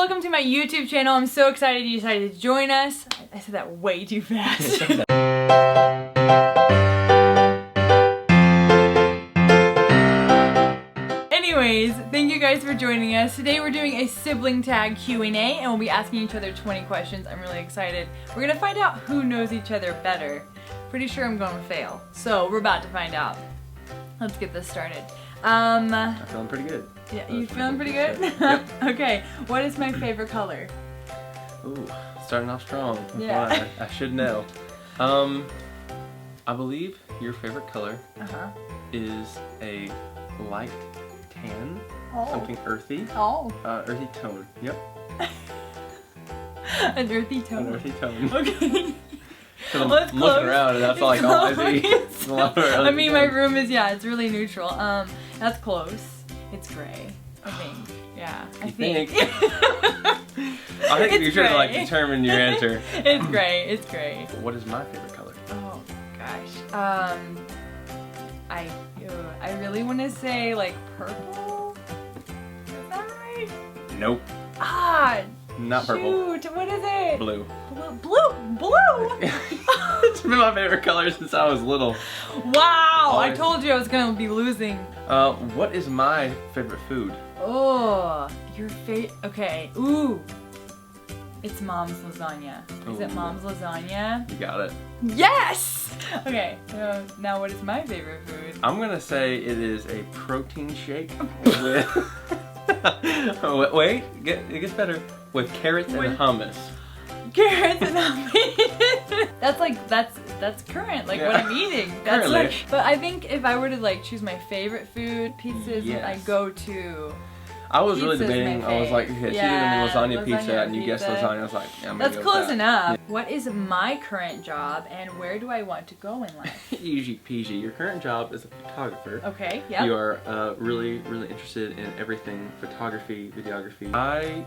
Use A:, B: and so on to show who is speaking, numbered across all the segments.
A: welcome to my YouTube channel. I'm so excited you decided to join us. I said that way too fast. Anyways, thank you guys for joining us. Today we're doing a sibling tag Q&A and we'll be asking each other 20 questions. I'm really excited. We're gonna find out who knows each other better. Pretty sure I'm gonna fail. So we're about to find out. Let's get this started.
B: I'm feeling pretty good.
A: Yeah, you feeling pretty good?
B: Yep.
A: Okay, what is my favorite color?
B: Ooh, starting off strong.
A: Yeah.
B: I should know. I believe your favorite color is a light tan, something earthy.
A: Oh.
B: Earthy tone. Yep.
A: An earthy tone.
B: An earthy tone.
A: Okay.
B: I'm looking around and that's all I see.
A: I mean, my room is, it's really neutral. That's close. It's gray, I think. Yeah, I think.
B: I think you're trying to like determine your answer.
A: It's gray. It's gray.
B: What is my favorite color?
A: Oh gosh. I really want to say like purple. Is that right?
B: Nope.
A: Ah.
B: Not purple.
A: Shoot, what is it?
B: Blue.
A: Blue?
B: It's been my favorite color since I was little.
A: Wow, I told you I was gonna be losing.
B: What is my favorite food?
A: Oh, your favorite, okay, ooh. It's mom's lasagna. Is it mom's lasagna?
B: You got it.
A: Yes! Okay, so now what is my favorite food?
B: I'm gonna say it is a protein shake with... Wait, it gets better. With carrots and hummus.
A: Carrots and hummus. That's current, like what I'm eating. That's like, but I think if I were to like choose my favorite food, pizza is what I go to.
B: I was really debating. I was like, okay, it's either lasagna pizza, and you guessed lasagna. I was like, yeah, I'm gonna
A: that's
B: go
A: close
B: with that.
A: enough. Yeah. What is my current job, and where do I want to go in life?
B: Easy peasy. Your current job is a photographer.
A: Okay. Yeah.
B: You are really interested in everything photography, videography. I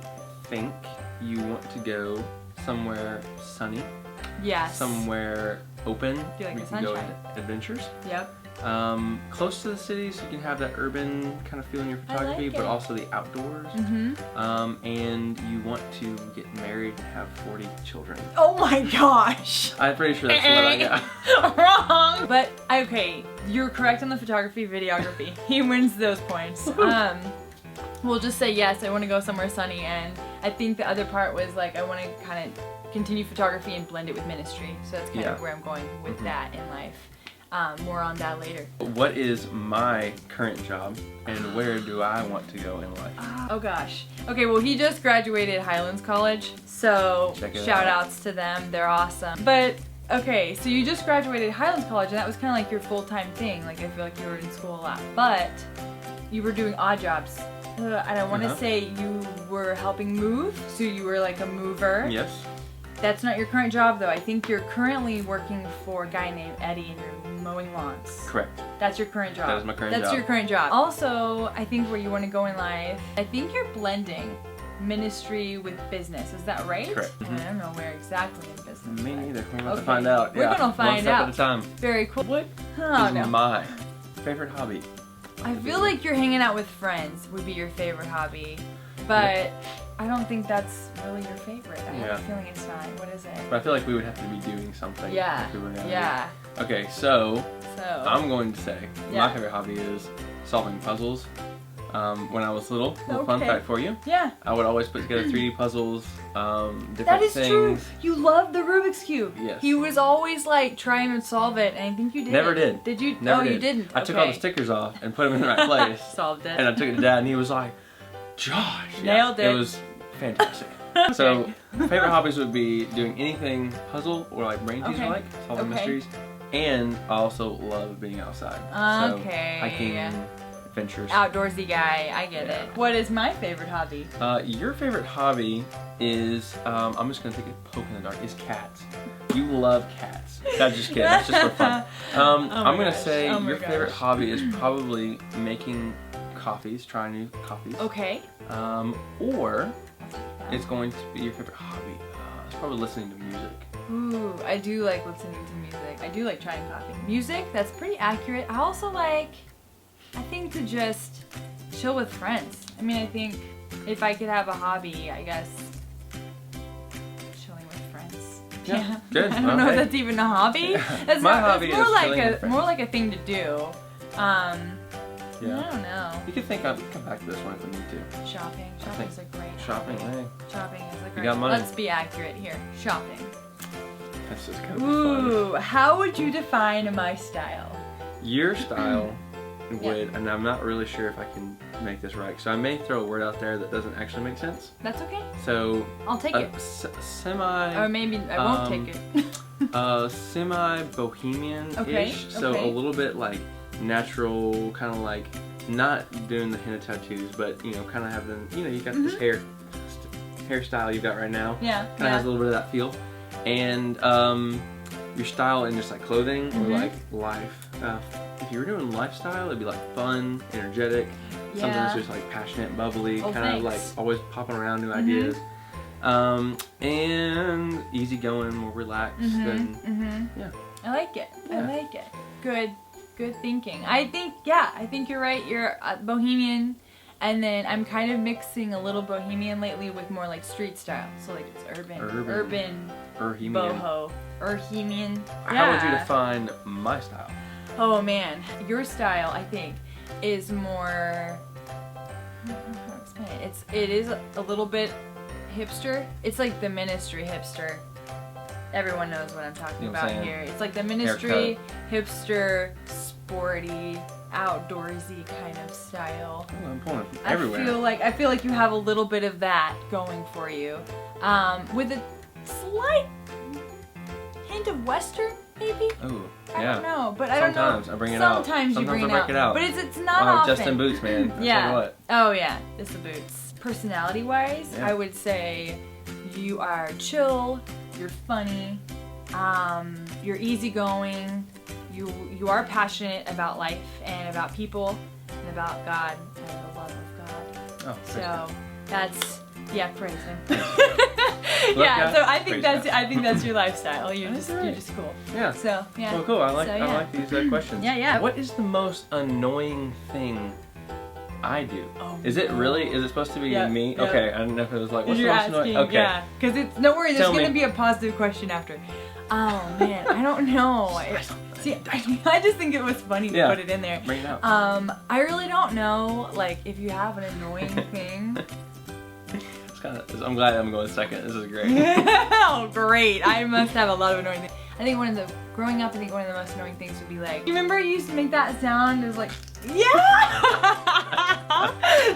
B: think you want to go somewhere sunny.
A: Yes.
B: Somewhere open.
A: Feel like
B: we
A: the
B: can go
A: sunshine.
B: adventures.
A: Yep.
B: Close to the city, so you can have that urban kind of feel in your photography, but also the outdoors. And you want to get married and have 40 children.
A: Oh my gosh!
B: I'm pretty sure that's what I got.
A: Wrong! But, okay, you're correct on the photography, videography. He wins those points. We'll just say yes, I want to go somewhere sunny, and I think the other part was like, I want to kind of continue photography and blend it with ministry. So that's kind of where I'm going with that in life. More on that later. What
B: is my current job and where do I want to go in life?
A: Oh gosh. Okay, well he just graduated Highlands College, so shout outs to them, they're awesome. But okay, so you just graduated Highlands College and that was kind of like your full-time thing. Like I feel like you were in school a lot, but you were doing odd jobs. And I want to say you were helping move, so you were like a mover.
B: Yes.
A: That's not your current job though. I think you're currently working for a guy named Eddie and you're mowing lawns.
B: Correct.
A: That's your current job.
B: That is my current job.
A: That's your current job. Also, I think where you want to go in life, I think you're blending ministry with business. Is that right?
B: Correct.
A: I don't know where exactly in business.
B: Me neither. We're about to find out.
A: We're gonna find out.
B: One step at a time.
A: Very cool. What
B: is my favorite hobby?
A: I feel like you're hanging out with friends would be your favorite hobby, but I don't think that's really your favorite. I have a feeling it's not. What is it?
B: But I feel like we would have to be doing something.
A: Yeah.
B: If we were
A: Okay,
B: so I'm going to say my favorite hobby is solving puzzles. When I was little, a fun fact for you.
A: Yeah.
B: I would always put together 3D puzzles, different things.
A: That is true. You love the Rubik's Cube.
B: Yes.
A: He was always like trying to solve it, and I think you did.
B: Never did.
A: Did you?
B: Never did.
A: You didn't.
B: I took all the stickers off and put them in the right place.
A: Solved it.
B: And I took it to Dad, and he was like, "Josh,
A: nailed it."
B: It was fantastic. So, favorite hobbies would be doing anything puzzle or like brain teaser like, solving mysteries, and I also love being outside. So, hiking, adventures. Outdoorsy
A: guy, I get it. What is my favorite hobby?
B: Your favorite hobby is, I'm just gonna take a poke in the dark, is cats. You love cats. That's just kidding, that's just for fun. I'm gonna say your favorite hobby is probably making coffees, trying new coffees.
A: Okay.
B: Or it's going to be your favorite hobby. It's probably listening to music.
A: Ooh, I do like listening to music. I do like trying coffee. Music, that's pretty accurate. I also like, I think, to just chill with friends. I mean, I think if I could have a hobby, I guess chilling with friends.
B: Yeah, good.
A: I don't know if that's even a hobby. That's
B: My hobby is
A: more like a thing to do. I don't know.
B: You can come back to this one if we need to.
A: Shopping. Shopping's a great
B: shopping. Hey.
A: Shopping is a great.
B: You got money.
A: Let's be accurate here. Shopping.
B: That's just kind of
A: Ooh,
B: fun.
A: how would you define my style?
B: Your style would, and I'm not really sure if I can make this right, so I may throw a word out there that doesn't actually make sense.
A: That's okay.
B: So
A: I'll take it.
B: Semi.
A: Or maybe I won't take it.
B: Semi bohemian-ish.
A: Okay,
B: So
A: okay.
B: a little bit like natural, kind of like not doing the henna tattoos, but you know, kind of having, you know, you got this hairstyle you got right now.
A: Yeah.
B: Kind of has a little bit of that feel, and your style in just like clothing or like life. If you were doing lifestyle, it'd be like fun, energetic, something that's just like passionate, bubbly, kind of like always popping around new ideas, and easygoing, more relaxed, and yeah.
A: I like it.
B: Yeah.
A: I like it. Good thinking. I think you're right. You're bohemian, and then I'm kind of mixing a little bohemian lately with more like street style. So like it's urban, boho, urhemian.
B: How would you define my style?
A: Oh man, your style I think is more. I don't know how to explain it. It is a little bit hipster. It's like the ministry hipster. Everyone knows what I'm talking about here. It's like the ministry hipster, sporty, outdoorsy kind of style.
B: Oh, I'm pulling from everywhere.
A: I feel like you have a little bit of that going for you, with a slight hint of Western, maybe.
B: Oh, yeah.
A: I don't know, but I don't know.
B: Sometimes I bring it out.
A: Sometimes you bring it out. But it's not
B: Wow,
A: often.
B: Justin Boots, man. I'll
A: Yeah.
B: tell you what.
A: Oh yeah, it's the boots. Personality-wise, I would say you are chill. You're funny. You're easygoing. You are passionate about life and about people and about God and the love of God.
B: Oh,
A: so that's praise Him.
B: God,
A: so I think
B: praise
A: that's your lifestyle. You're
B: That's
A: just cool.
B: Yeah.
A: So yeah.
B: Well, cool. I like these questions.
A: Yeah.
B: What is the most annoying thing I do?
A: Oh,
B: is it supposed to be me?
A: Yeah.
B: Okay, I don't know if it was like, what's the
A: You're
B: most annoying?
A: asking,
B: Okay.
A: yeah. Because it's, don't worry, there's
B: Tell
A: going to
B: me.
A: be a positive question after. Oh man, I don't know. See, I just think it was funny to put it in there.
B: Bring it out.
A: I really don't know, like, if you have an annoying thing.
B: I'm glad I'm going second. This is great.
A: Oh, great. I must have a lot of annoying things. I think growing up, I think one of the most annoying things would be like, you remember you used to make that sound? It was like,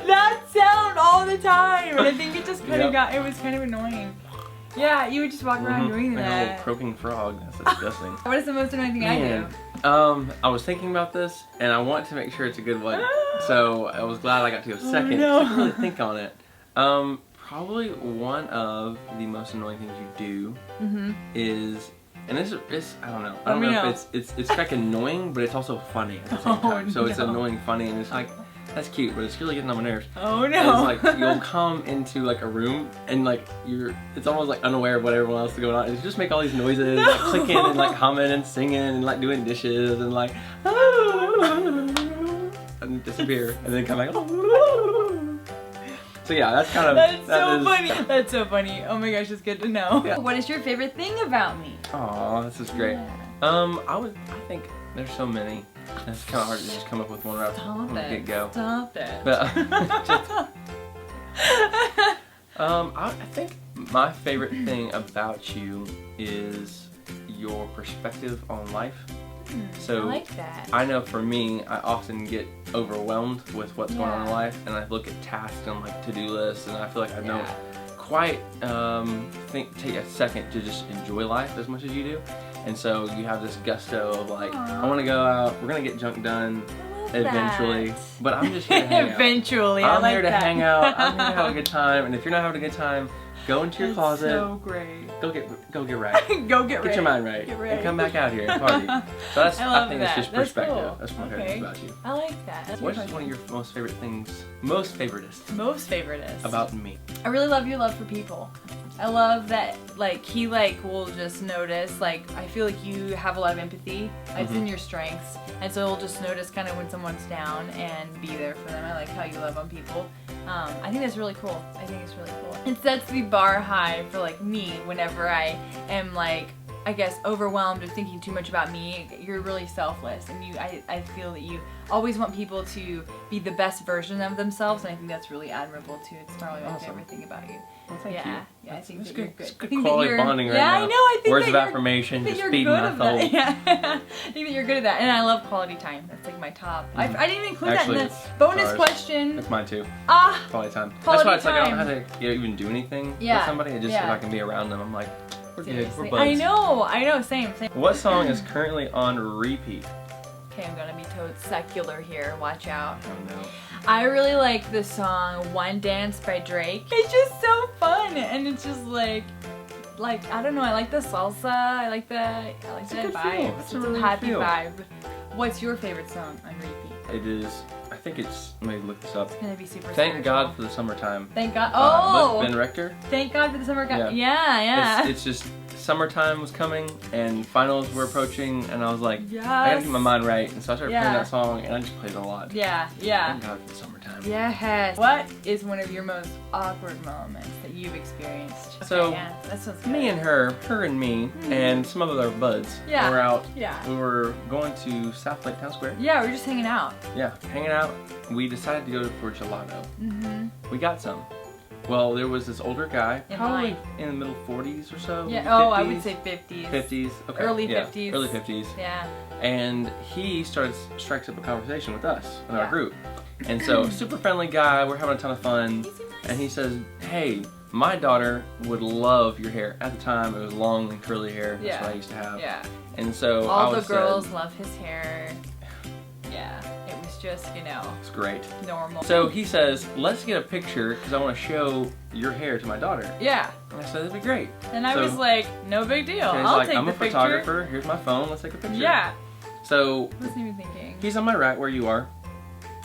A: that sound all the time. And I think it just kind of it was kind of annoying. Yeah, you would just walk around doing
B: Like a
A: that.
B: little croaking frog. That's disgusting.
A: What is the most annoying thing I do?
B: I was thinking about this, and I want to make sure it's a good one. So I was glad I got to go second.
A: Oh, no.
B: I didn't really think on it. Probably one of the most annoying things you do is, and this is, I don't know. I don't know if it's like annoying, but it's also funny at the same time. So it's annoying, funny, and it's like, that's cute, but it's really getting on my nerves.
A: Oh no.
B: And it's like, you'll come into like a room and like it's almost like unaware of what everyone else is going on. And you just make all these noises, like clicking and like humming and singing and like doing dishes and like, and disappear and then come back. So yeah, that's kind of,
A: funny. That's so funny. Oh my gosh, it's good to know.
B: Yeah.
A: What is your favorite thing about me?
B: Aw, this is great.
A: Yeah.
B: I think there's so many. It's kind of hard to just come up with one right from the get-go.
A: Stop it.
B: But I think my favorite thing about you is your perspective on life. So
A: I like that.
B: I know for me, I often get overwhelmed with what's going on in life, and I look at tasks and like to-do lists, and I feel like I don't quite take a second to just enjoy life as much as you do. And so you have this gusto of like, I want to go out, we're gonna get junk done eventually, but I'm just here to hang out.
A: Eventually,
B: I'm
A: I like
B: here to
A: that.
B: hang out. I'm here to have a good time, and if you're not having a good time, go into your closet.
A: So great.
B: Go get right.
A: Go get
B: Get your mind right.
A: Get ready.
B: And come back out here and party. So that's, I think that's just
A: That's
B: perspective.
A: cool.
B: That's my favorite thing about you.
A: I like that.
B: What is one of your most favorite things, most favoritist
A: Most favoritist
B: about me?
A: I really love your love for people. I love that, like, he, like, will just notice, like, I feel like you have a lot of empathy. It's in your strengths. And so he'll just notice kind of when someone's down and be there for them. I like how you love on people. I think that's really cool. I think it's really cool. It sets the bar high for like me whenever I am like, I guess, overwhelmed or thinking too much about me. You're really selfless, and I feel that you always want people to be the best version of themselves, and I think that's really admirable too. It's probably my favorite thing about you.
B: Well, thank you.
A: Yeah, I think
B: that's
A: that
B: good.
A: you're good.
B: It's good quality bonding right now.
A: Yeah, I know. I think
B: words
A: that
B: of affirmation, just
A: you're
B: feeding
A: good
B: my
A: at
B: soul.
A: that. Yeah. I think that you're good at that, and I love quality time. That's like my top. I didn't even include
B: Actually,
A: that in the bonus
B: ours.
A: question.
B: That's mine too. Quality time. That's
A: Quality
B: why it's like I
A: time.
B: don't have to even do anything with somebody. I just if I can be around them, I'm like, we're good. We're buds.
A: I know. Same.
B: What song is currently on repeat?
A: Okay, I'm gonna be told secular here. Watch out.
B: Oh no.
A: I really like the song "One Dance" by Drake. It's just so fun, and it's just like I don't know. I like the salsa. I like that vibe. It's a happy vibe. What's your favorite song on repeat?
B: It is. I think it's. Let me look this up.
A: It's gonna be super.
B: Thank
A: spiritual.
B: God for the Summertime.
A: Thank God. Oh.
B: Ben Rector.
A: Thank God for the summer. Yeah.
B: It's just summertime was coming and finals were approaching, and I was like,
A: yes.
B: I gotta get my mind right, and so I started playing that song, and I just played it a lot.
A: Yeah.
B: Thank God for the Summertime.
A: Yes. What is one of your most awkward moments that you've experienced? Okay,
B: So,
A: that sounds good.
B: me and her and me, and some of our buds were out.
A: Yeah.
B: We were going to South Lake Town Square.
A: Yeah, we're just hanging out.
B: Yeah, hanging out. We decided to go for gelato.
A: Mm-hmm.
B: We got some. Well, there was this older guy,
A: In
B: probably
A: line.
B: in the middle 40s or so.
A: Yeah.
B: 50s,
A: I would say 50s.
B: 50s. Okay.
A: Early
B: yeah,
A: 50s.
B: Early 50s.
A: Yeah.
B: And he strikes up a conversation with us in our group. And so, super friendly guy. We're having a ton of fun. And he says, "Hey, my daughter would love your hair." At the time, it was long and curly hair. That's what I used to have.
A: Yeah.
B: And so
A: all the girls love his hair. Yeah. It was just,
B: it's great.
A: normal.
B: So he says, "Let's get a picture because I want to show your hair to my daughter."
A: Yeah.
B: And I said, "That'd be great."
A: And I was like, no big deal.
B: And he's
A: I'll
B: like,
A: take
B: "I'm
A: the
B: a
A: picture.
B: photographer. Here's my phone. Let's take a picture."
A: Yeah.
B: So
A: I wasn't even thinking.
B: he's on my right where you are,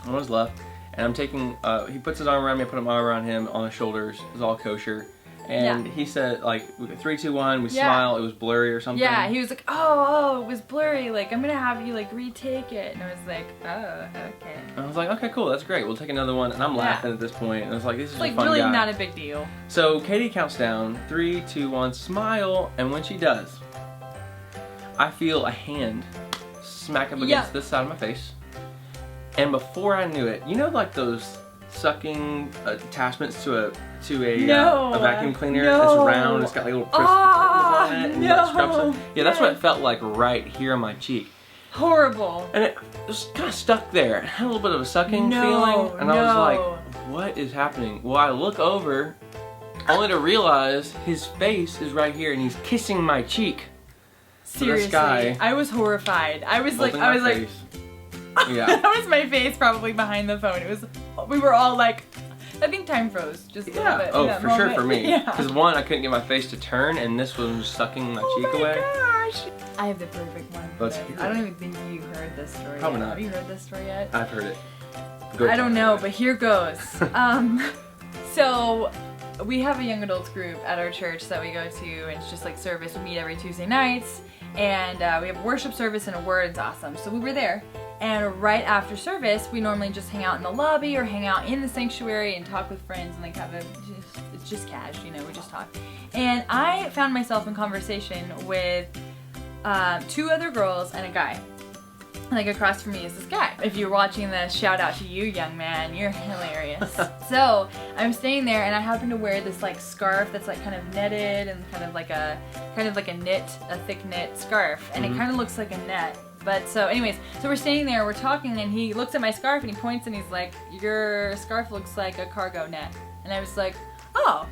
B: on his left, and I'm taking. He puts his arm around me. I put my arm around him on his shoulders. It's all kosher. And he said, like, 3, 2, 1. We smile. It was blurry or something.
A: Yeah, he was like, oh, it was blurry. Like, I'm gonna have you like retake it. And I was like, oh, okay.
B: I was like, okay, cool. That's great. We'll take another one. And I'm laughing at this point. And I was like, this is
A: like
B: a fun
A: really
B: guy.
A: not a big deal.
B: So Katie counts down 3, 2, 1. Smile. And when she does, I feel a hand smack up against this side of my face. And before I knew it, like those sucking attachments to a vacuum cleaner that's round, it's got like little crystals on it, and like scrubs it. Yeah, that's what it felt like right here on my cheek.
A: Horrible.
B: And it was kind of stuck there. It had a little bit of a sucking feeling, and I was like, what is happening? Well, I look over, only to realize his face is right here, and he's kissing my cheek.
A: Seriously,
B: this guy
A: I was horrified. I was like,
B: yeah.
A: That was my face probably behind the phone. We were all like, I think time froze just a little bit.
B: Oh, for sure for me.
A: Yeah.
B: Because one, I couldn't get my face to turn, and this one was sucking my cheek away.
A: Gosh. I have the perfect one for
B: Let's
A: this.
B: hear
A: I don't
B: it.
A: even think you heard this story
B: Probably
A: yet.
B: not.
A: Have you heard this story yet?
B: I've heard it.
A: I don't know, but here goes. So we have a young adults group at our church that we go to, and it's just like service. We meet every Tuesday nights, and we have a worship service and a word. It's awesome. So we were there, and right after service, we normally just hang out in the lobby or hang out in the sanctuary and talk with friends and like it's just cash, we just talk. And I found myself in conversation with 2 other girls and a guy. Like across from me is this guy. If you're watching this, shout out to you, young man. You're hilarious. So I'm staying there, and I happen to wear this like scarf that's like kind of netted and kind of like a thick knit scarf, and it kind of looks like a net. But so anyways, so we're staying there, we're talking, and he looks at my scarf and he points and he's like, "Your scarf looks like a cargo net." And I was like, "Oh,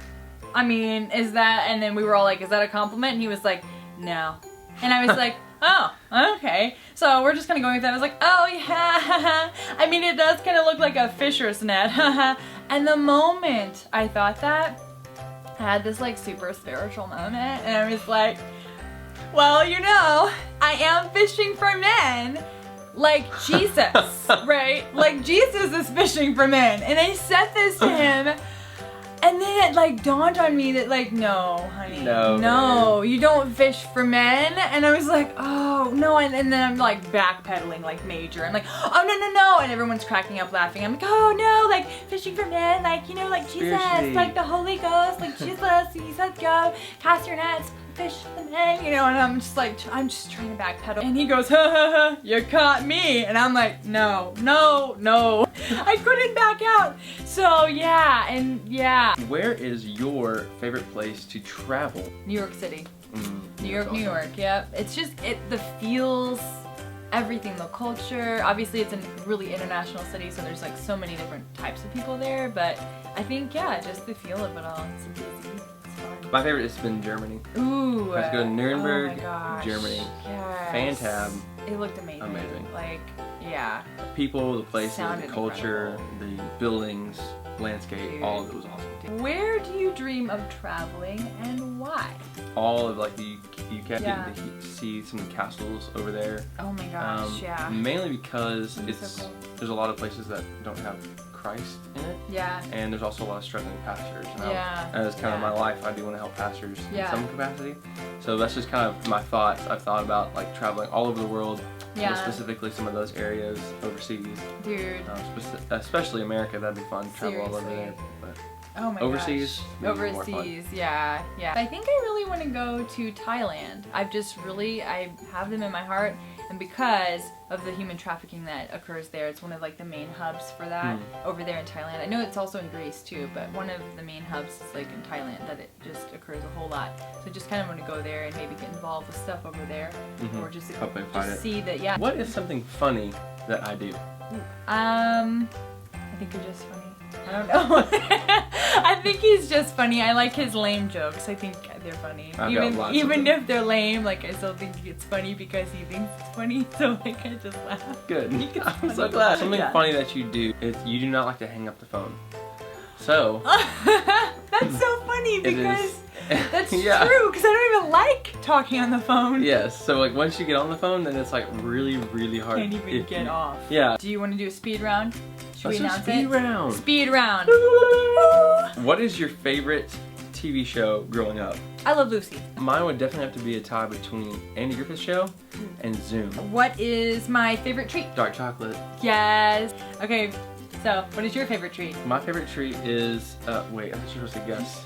A: I mean, is that?" And then we were all like, "Is that a compliment?" And he was like, "No." And I was like, "Oh, okay." So we're just kind of going with that. I was like, "Oh yeah." I mean, it does kind of look like a fisher's net. And the moment I thought that, I had this like super spiritual moment, and I was like, well, I am fishing for men like Jesus, right? Like Jesus is fishing for men. And I said this to him, And then it like dawned on me that like, no, honey, no, you don't fish for men. And I was like, oh, no. And then I'm like backpedaling like major. I'm like, oh, no. And everyone's cracking up laughing. I'm like, oh, no, like fishing for men, like, you know, like Jesus, like the Holy Ghost, like Jesus, he said go, cast your nets, fish the men, you know, and I'm just trying to backpedal. And he goes, ha, you caught me. And I'm like, no. I couldn't back out. So yeah.
B: Where is your favorite place to travel?
A: New York City. New York, yep. It's just, the feels, everything, the culture. Obviously it's a really international city, so there's like so many different types of people there, but I think, yeah, just the feel of it all. It's busy.
B: My favorite has been Germany.
A: Ooh.
B: I have to go to Nuremberg,
A: oh my gosh.
B: Germany.
A: Yes.
B: Fantab.
A: It looked amazing.
B: Amazing.
A: Like, yeah.
B: The people, the places,
A: Sounded
B: the culture,
A: incredible.
B: the buildings, landscape,
A: Dude.
B: all of it was awesome.
A: Where do you dream of traveling and why?
B: All of like the UK,
A: Yeah.
B: getting to see some of the castles over there.
A: Oh my gosh, yeah.
B: Mainly because
A: That'd be so cool.
B: there's a lot of places that don't have Christ in it.
A: Yeah.
B: And there's also a lot of struggling pastors. And
A: Yeah.
B: as kind of my life, I do want to help pastors in some capacity. So that's just kind of my thoughts. I've thought about like traveling all over the world, but specifically some of those areas overseas.
A: Dude.
B: Especially America, that'd be fun to travel all over there. But
A: oh my
B: overseas,
A: gosh.
B: maybe more
A: Overseas,
B: fun.
A: yeah. I think I really want to go to Thailand. I have them in my heart, and because of the human trafficking that occurs there, it's one of like the main hubs for that over there in Thailand. I know it's also in Greece too, but one of the main hubs is like in Thailand, that it just occurs a whole lot. So I just kind of want to go there and maybe get involved with stuff over there, or just see that. Yeah.
B: What is something funny that I do?
A: I think you're just funny. I don't know. I think he's just funny. I like his lame jokes. I think they're funny. Even if they're lame, like I still think it's funny because he thinks it's funny. So like I just laugh.
B: Good. I'm so glad. Something funny that you do is you do not like to hang up the phone. So
A: that's so funny because that's true, because I don't even like talking on the phone.
B: Yes, so like once you get on the phone, then it's like really, really hard.
A: Can't even get off.
B: Yeah.
A: Do you want to do a speed round? Should we announce
B: speed round.
A: Speed round.
B: What is your favorite TV show growing up?
A: I Love Lucy.
B: Mine would definitely have to be a tie between Andy Griffith's show and Zoom.
A: What is my favorite treat?
B: Dark chocolate.
A: Yes. Okay. So, what is your favorite treat?
B: My favorite treat is, wait, I thought you were supposed to guess.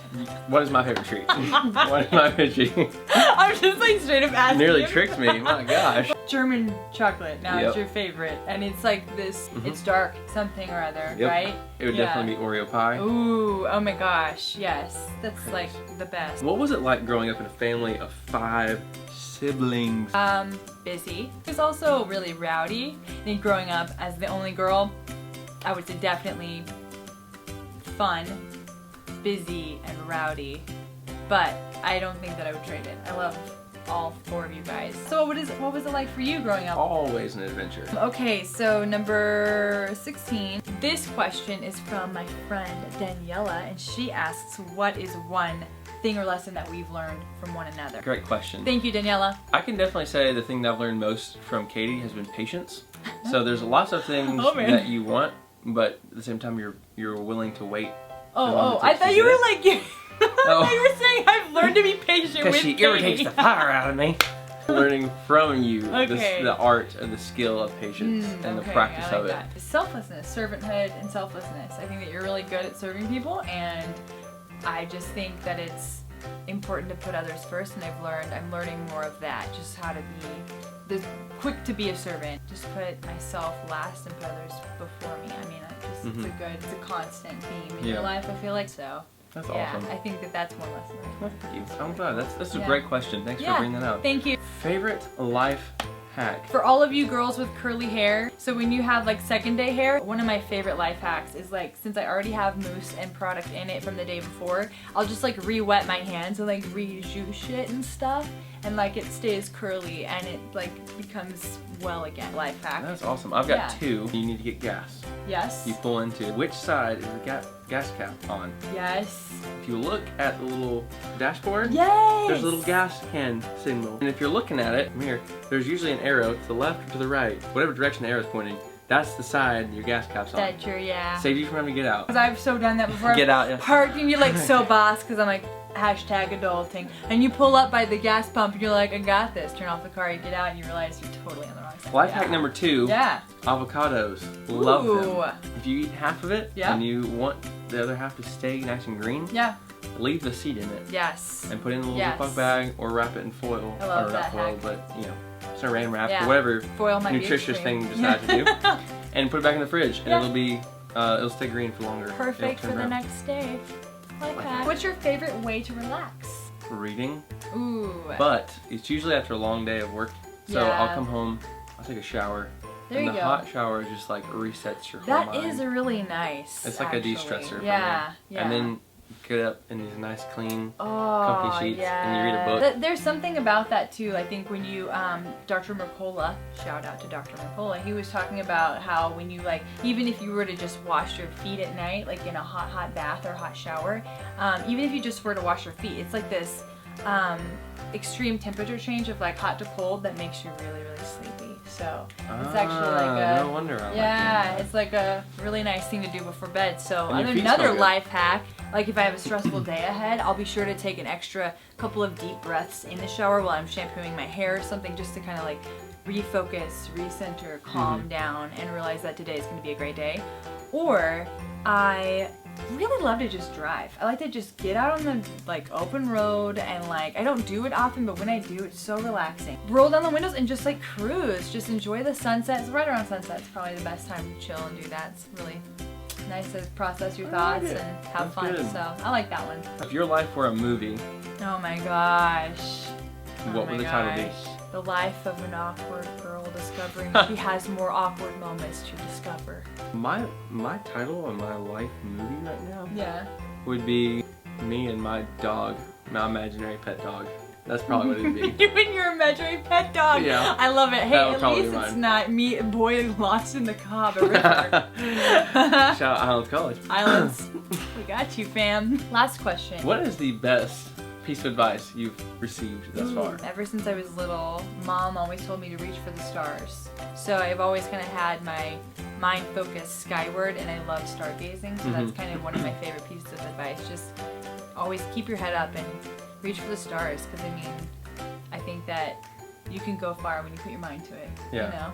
B: What is my favorite treat? What is my favorite treat?
A: I'm just like straight up asking.
B: Nearly tricked me, my gosh.
A: German chocolate, now it's your favorite. And it's like this, it's dark something or other, right?
B: It would definitely be Oreo pie.
A: Ooh, oh my gosh, yes. That's like the best.
B: What was it like growing up in a family of 5 siblings?
A: Busy. It was also really rowdy. I think growing up as the only girl, I would say definitely fun, busy, and rowdy, but I don't think that I would trade it. I love all 4 of you guys. So what was it like for you growing up?
B: Always an adventure.
A: Okay, so number 16. This question is from my friend Daniela, and she asks, what is one thing or lesson that we've learned from one another?
B: Great question.
A: Thank you, Daniela.
B: I can definitely say the thing that I've learned most from Katie has been patience. So there's lots of things that you want, but at the same time you're willing to wait.
A: I thought you were like you were saying I've learned to be patient with Katie.
B: She irritates the fire out of me. Learning from you the art and the skill of patience and the practice of it.
A: Selflessness, servanthood, and selflessness. I think that you're really good at serving people, and I just think that it's important to put others first, and I'm learning more of that, just how to be quick to be a servant, just put myself last and put others before me. I mean, it's a constant theme in your life, I feel like. So
B: that's awesome.
A: I think that's one lesson.
B: Thank you. I'm glad. That's a great question. Thanks for bringing that up.
A: Thank you.
B: Favorite life hack?
A: For all of you girls with curly hair, so when you have like second day hair, one of my favorite life hacks is like, since I already have mousse and product in it from the day before, I'll just like re-wet my hands and like re-juice it and stuff, and like it stays curly and it like becomes well again. Life hack.
B: That's awesome. I've got 2. You need to get gas.
A: Yes.
B: You pull into which side is the gas cap on?
A: Yes.
B: If you look at the little dashboard,
A: yes,
B: there's a little gas can signal. And if you're looking at it from here, there's usually an arrow to the left or to the right. Whatever direction the arrow is pointing, that's the side your gas cap's on.
A: That's true, yeah.
B: Save you from having to get out.
A: Because I've so done that before.
B: Get out, yeah.
A: Parked and you're like so boss because I'm like #adulting. And you pull up by the gas pump and you're like, I got this. Turn off the car, you get out and you realize you're totally on the wrong side.
B: Life hack number 2.
A: Yeah.
B: Avocados. Love
A: Ooh.
B: them. If you eat half of it and you want the other half to stay nice and green, leave the seed in it.
A: Yes.
B: And put it in a little Ziploc bag or wrap it in foil.
A: I love
B: or
A: that
B: not foil,
A: hack.
B: but you know, saran wrap or whatever
A: foil might
B: nutritious
A: be
B: thing you decide to do. And put it back in the fridge and it'll stay green for longer.
A: Perfect for the next day. Like that. What's your favorite way to relax?
B: Reading.
A: Ooh.
B: But it's usually after a long day of work. So I'll come home, I'll take a shower.
A: There you
B: and the
A: go.
B: hot shower just like resets your whole
A: That
B: mind.
A: is really nice.
B: It's like a de-stressor for me.
A: Yeah.
B: And then get up in these nice clean comfy sheets and you read a book.
A: There's something about that too. I think when you Dr. Mercola, shout out to Dr. Mercola, he was talking about how when you like, even if you were to just wash your feet at night, like in a hot bath or hot shower, even if you just were to wash your feet, it's like this extreme temperature change of like hot to cold that makes you really sleepy. So it's actually like a
B: no wonder I like that.
A: it's like a really nice thing to do before bed. So
B: And
A: another life hack, like if I have a stressful day ahead, I'll be sure to take an extra couple of deep breaths in the shower while I'm shampooing my hair or something, just to kind of like refocus, recenter, calm down, and realize that today is going to be a great day. Or I really love to just drive. I like to just get out on the like open road and like, I don't do it often, but when I do, it's so relaxing. Roll down the windows and just like cruise, just enjoy the sunsets. Right around sunset is probably the best time to chill and do that. It's really nice to process your thoughts and have fun.
B: Good.
A: So I like that one.
B: If your life were a movie,
A: oh my gosh.
B: what would the title be?
A: The life of an awkward girl discovering she has more awkward moments to discover.
B: My title on my life movie right now would be me and my dog, my imaginary pet dog. That's probably what it'd be.
A: You and your imaginary pet dog.
B: Yeah.
A: I love it. Hey,
B: That would
A: at
B: probably
A: least
B: be
A: it's
B: mine.
A: not me, boy lost in the Cobb, a river.
B: Shout out Highlands College.
A: Islands. We got you, fam. Last question.
B: What is the best piece of advice you've received thus far?
A: Ever since I was little, Mom always told me to reach for the stars. So I've always kind of had my mind focused skyward, and I love stargazing. So that's kind of one of my favorite pieces of advice. Just always keep your head up and reach for the stars, because I mean, I think that you can go far when you put your mind to it.
B: Yeah.
A: You know?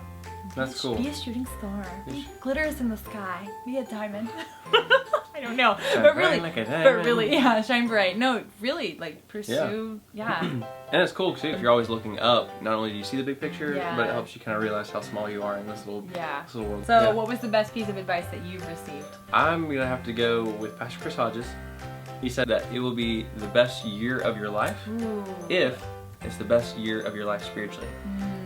B: That's cool.
A: Be a shooting star. Be glitters in the sky. Be a diamond. I don't know.
B: Shine
A: But
B: bright
A: really,
B: like a diamond.
A: yeah, shine bright. No, really, like pursue,
B: And it's cool too, if you're always looking up, not only do you see the big picture, but it helps you kind of realize how small you are in this little world.
A: So what was the best piece of advice that you've received?
B: I'm going to have to go with Pastor Chris Hodges. He said that it will be the best year of your life if it's the best year of your life spiritually.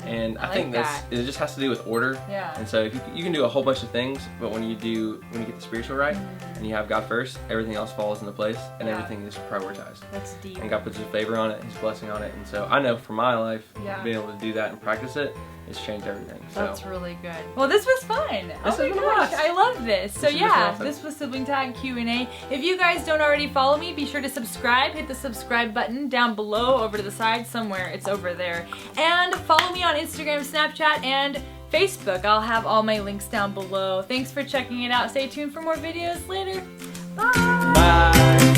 B: And I think it just has to do with order.
A: Yeah.
B: And so if you can do a whole bunch of things, but when you get the spiritual right and you have God first, everything else falls into place and everything is prioritized.
A: That's deep.
B: And God puts His favor on it, His blessing on it. And so I know for my life, being able to do that and practice it, it's changed everything. So
A: that's really good. Well, this was fun.
B: This
A: oh my gosh, I love this. So
B: this
A: this was Sibling Tag Q&A. If you guys don't already follow me, be sure to subscribe. Hit the subscribe button down below, over to the side somewhere. It's over there. And follow me on Instagram, Snapchat, and Facebook. I'll have all my links down below. Thanks for checking it out. Stay tuned for more videos later. Bye.
B: Bye.